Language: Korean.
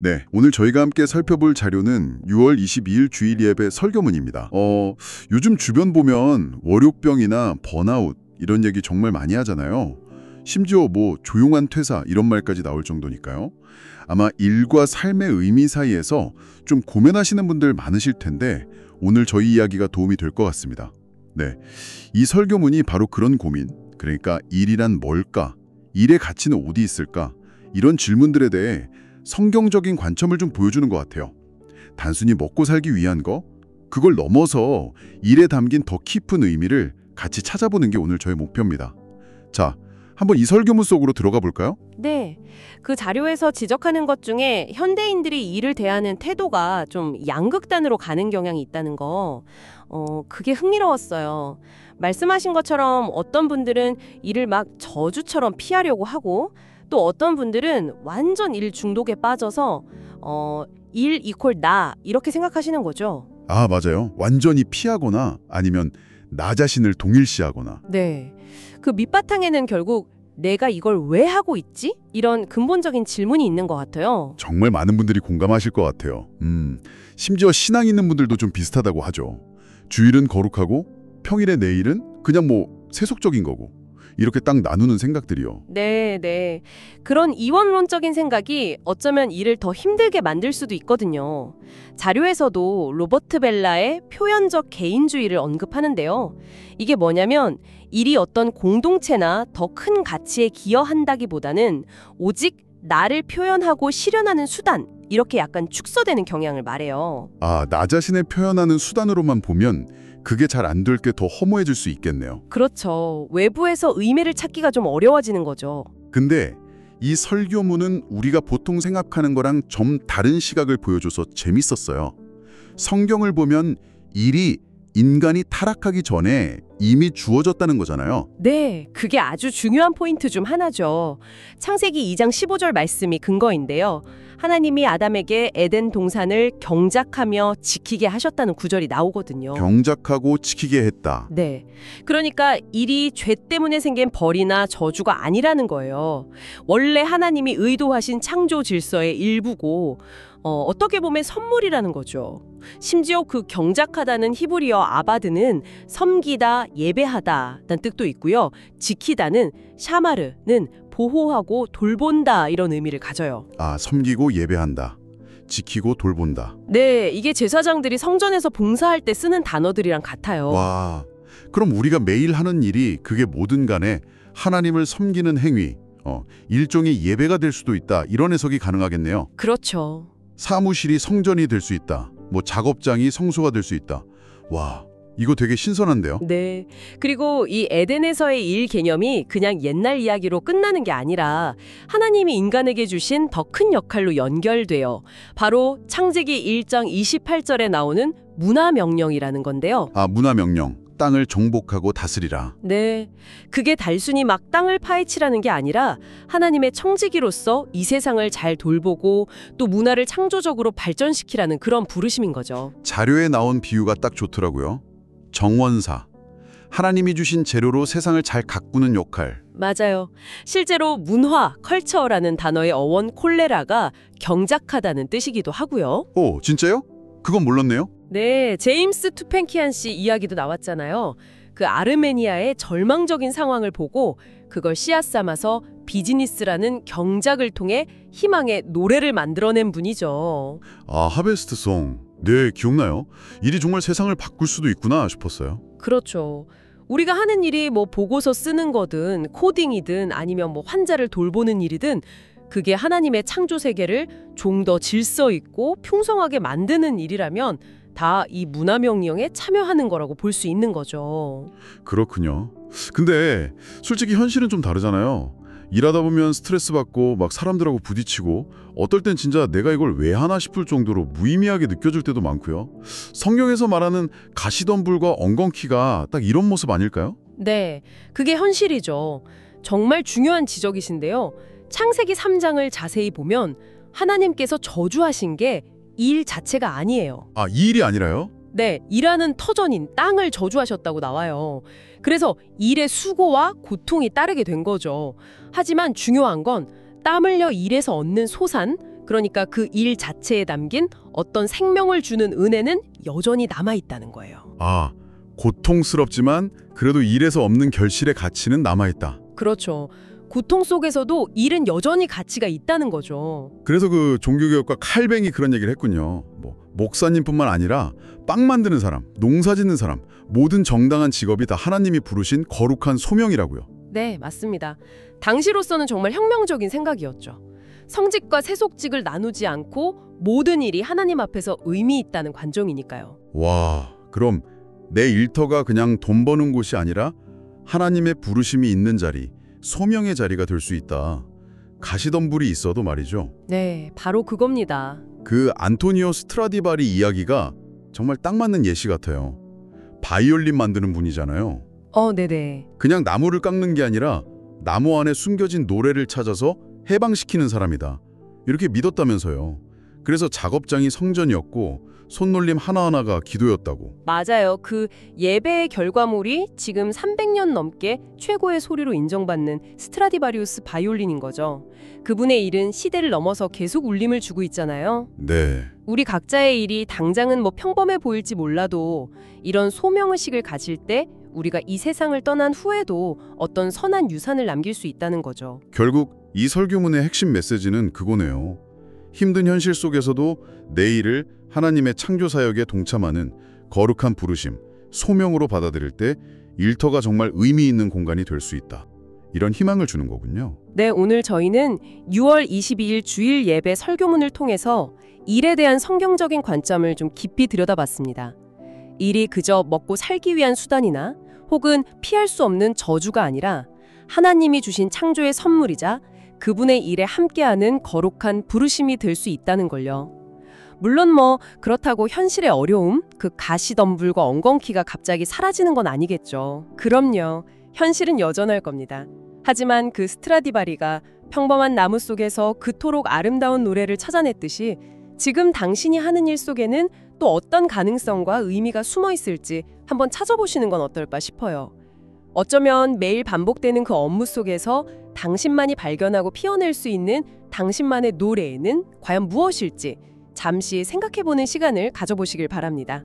네, 오늘 저희가 함께 살펴볼 자료는 6월 22일 주일 예배 설교문입니다. 요즘 주변 보면 월요병이나 번아웃 이런 얘기 정말 많이 하잖아요. 심지어 뭐 조용한 퇴사 이런 말까지 나올 정도니까요. 아마 일과 삶의 의미 사이에서 좀 고민하시는 분들 많으실 텐데 오늘 저희 이야기가 도움이 될 것 같습니다. 네, 이 설교문이 바로 그런 고민, 그러니까 일이란 뭘까? 일의 가치는 어디 있을까? 이런 질문들에 대해 성경적인 관점을 좀 보여주는 것 같아요. 단순히 먹고 살기 위한 거, 그걸 넘어서 일에 담긴 더 깊은 의미를 같이 찾아보는 게 오늘 저의 목표입니다. 자, 한번 이 설교문 속으로 들어가 볼까요? 네, 그 자료에서 지적하는 것 중에 현대인들이 일을 대하는 태도가 좀 양극단으로 가는 경향이 있다는 거, 그게 흥미로웠어요. 말씀하신 것처럼 어떤 분들은 일을 막 저주처럼 피하려고 하고 또 어떤 분들은 완전 일 중독에 빠져서 일 이퀄 나 이렇게 생각하시는 거죠. 아, 맞아요. 완전히 피하거나 아니면 나 자신을 동일시하거나. 네, 그 밑바탕에는 결국 내가 이걸 왜 하고 있지? 이런 근본적인 질문이 있는 것 같아요. 정말 많은 분들이 공감하실 것 같아요. 심지어 신앙 있는 분들도 좀 비슷하다고 하죠. 주일은 거룩하고 평일에 내 일은 그냥 뭐 세속적인 거고. 이렇게 딱 나누는 생각들이요. 네, 네. 그런 이원론적인 생각이 어쩌면 일을 더 힘들게 만들 수도 있거든요. 자료에서도 로버트 벨라의 표현적 개인주의를 언급하는데요. 이게 뭐냐면 일이 어떤 공동체나 더 큰 가치에 기여한다기보다는 오직 나를 표현하고 실현하는 수단, 이렇게 약간 축소되는 경향을 말해요. 아, 나 자신을 표현하는 수단으로만 보면 그게 잘 안 될 게 더 허무해질 수 있겠네요. 그렇죠. 외부에서 의미를 찾기가 좀 어려워지는 거죠. 근데 이 설교문은 우리가 보통 생각하는 거랑 좀 다른 시각을 보여줘서 재밌었어요. 성경을 보면 일이 인간이 타락하기 전에 이미 주어졌다는 거잖아요. 네, 그게 아주 중요한 포인트 중 하나죠. 창세기 2장 15절 말씀이 근거인데요. 하나님이 아담에게 에덴 동산을 경작하며 지키게 하셨다는 구절이 나오거든요. 경작하고 지키게 했다. 네, 그러니까 일이 죄 때문에 생긴 벌이나 저주가 아니라는 거예요. 원래 하나님이 의도하신 창조 질서의 일부고 어떻게 보면 선물이라는 거죠. 심지어 그 경작하다는 히브리어 아바드는 섬기다, 예배하다라는 뜻도 있고요. 지키다는 샤마르는 보호하고 돌본다 이런 의미를 가져요. 아, 섬기고 예배한다. 지키고 돌본다. 네, 이게 제사장들이 성전에서 봉사할 때 쓰는 단어들이랑 같아요. 와, 그럼 우리가 매일 하는 일이 그게 뭐든 간에 하나님을 섬기는 행위, 일종의 예배가 될 수도 있다. 이런 해석이 가능하겠네요. 그렇죠. 사무실이 성전이 될 수 있다. 뭐 작업장이 성소가 될 수 있다. 와, 이거 되게 신선한데요? 네. 그리고 이 에덴에서의 일 개념이 그냥 옛날 이야기로 끝나는 게 아니라 하나님이 인간에게 주신 더 큰 역할로 연결돼요. 바로 창세기 1장 28절에 나오는 문화명령이라는 건데요. 아, 문화명령. 땅을 정복하고 다스리라. 네. 그게 단순히 막 땅을 파헤치라는 게 아니라 하나님의 청지기로서 이 세상을 잘 돌보고 또 문화를 창조적으로 발전시키라는 그런 부르심인 거죠. 자료에 나온 비유가 딱 좋더라고요. 정원사. 하나님이 주신 재료로 세상을 잘 가꾸는 역할. 맞아요. 실제로 문화, 컬처라는 단어의 어원 콜레라가 경작하다는 뜻이기도 하고요. 오, 진짜요? 그건 몰랐네요. 네, 제임스 투펜키안 씨 이야기도 나왔잖아요. 그 아르메니아의 절망적인 상황을 보고 그걸 씨앗 삼아서 비즈니스라는 경작을 통해 희망의 노래를 만들어낸 분이죠. 아, 하베스트송. 네, 기억나요. 일이 정말 세상을 바꿀 수도 있구나 싶었어요. 그렇죠. 우리가 하는 일이 뭐 보고서 쓰는 거든 코딩이든 아니면 뭐 환자를 돌보는 일이든 그게 하나님의 창조 세계를 좀 더 질서 있고 풍성하게 만드는 일이라면 다 이 문화명령에 참여하는 거라고 볼 수 있는 거죠. 그렇군요. 근데 솔직히 현실은 좀 다르잖아요. 일하다 보면 스트레스 받고 막 사람들하고 부딪히고 어떨 땐 진짜 내가 이걸 왜 하나 싶을 정도로 무의미하게 느껴질 때도 많고요. 성경에서 말하는 가시덤불과 엉겅퀴가 딱 이런 모습 아닐까요? 네, 그게 현실이죠. 정말 중요한 지적이신데요. 창세기 3장을 자세히 보면 하나님께서 저주하신 게 일 자체가 아니에요. 아, 이 일이 아니라요? 네, 일하는 터전인 땅을 저주하셨다고 나와요. 그래서 일의 수고와 고통이 따르게 된 거죠. 하지만 중요한 건 땀 흘려 일에서 얻는 소산, 그러니까 그 일 자체에 담긴 어떤 생명을 주는 은혜는 여전히 남아있다는 거예요. 아, 고통스럽지만 그래도 일에서 없는 결실의 가치는 남아있다. 그렇죠. 고통 속에서도 일은 여전히 가치가 있다는 거죠. 그래서 그 종교개혁가 칼뱅이 그런 얘기를 했군요. 목사님뿐만 아니라 빵 만드는 사람, 농사 짓는 사람, 모든 정당한 직업이 다 하나님이 부르신 거룩한 소명이라고요. 네, 맞습니다. 당시로서는 정말 혁명적인 생각이었죠. 성직과 세속직을 나누지 않고 모든 일이 하나님 앞에서 의미 있다는 관종이니까요. 와, 그럼 내 일터가 그냥 돈 버는 곳이 아니라 하나님의 부르심이 있는 자리, 소명의 자리가 될 수 있다. 가시덤불이 있어도 말이죠. 네, 바로 그겁니다. 그 안토니오 스트라디바리 이야기가 정말 딱 맞는 예시 같아요. 바이올린 만드는 분이잖아요. 네네. 그냥 나무를 깎는 게 아니라 나무 안에 숨겨진 노래를 찾아서 해방시키는 사람이다. 이렇게 믿었다면서요. 그래서 작업장이 성전이었고 손놀림 하나하나가 기도였다고. 맞아요. 그 예배의 결과물이 지금 300년 넘게 최고의 소리로 인정받는 스트라디바리우스 바이올린인 거죠. 그분의 일은 시대를 넘어서 계속 울림을 주고 있잖아요. 네. 우리 각자의 일이 당장은 평범해 보일지 몰라도 이런 소명의식을 가질 때 우리가 이 세상을 떠난 후에도 어떤 선한 유산을 남길 수 있다는 거죠. 결국 이 설교문의 핵심 메시지는 그거네요. 힘든 현실 속에서도 내 일을 하나님의 창조 사역에 동참하는 거룩한 부르심, 소명으로 받아들일 때 일터가 정말 의미 있는 공간이 될 수 있다. 이런 희망을 주는 거군요. 네, 오늘 저희는 6월 22일 주일 예배 설교문을 통해서 일에 대한 성경적인 관점을 좀 깊이 들여다봤습니다. 일이 그저 먹고 살기 위한 수단이나 혹은 피할 수 없는 저주가 아니라 하나님이 주신 창조의 선물이자 그분의 일에 함께하는 거룩한 부르심이 될 수 있다는 걸요. 물론 그렇다고 현실의 어려움, 그 가시덤불과 엉겅퀴가 갑자기 사라지는 건 아니겠죠. 그럼요. 현실은 여전할 겁니다. 하지만 그 스트라디바리가 평범한 나무 속에서 그토록 아름다운 노래를 찾아냈듯이 지금 당신이 하는 일 속에는 또 어떤 가능성과 의미가 숨어 있을지 한번 찾아보시는 건 어떨까 싶어요. 어쩌면 매일 반복되는 그 업무 속에서 당신만이 발견하고 피어낼 수 있는 당신만의 노래에는 과연 무엇일지 잠시 생각해보는 시간을 가져보시길 바랍니다.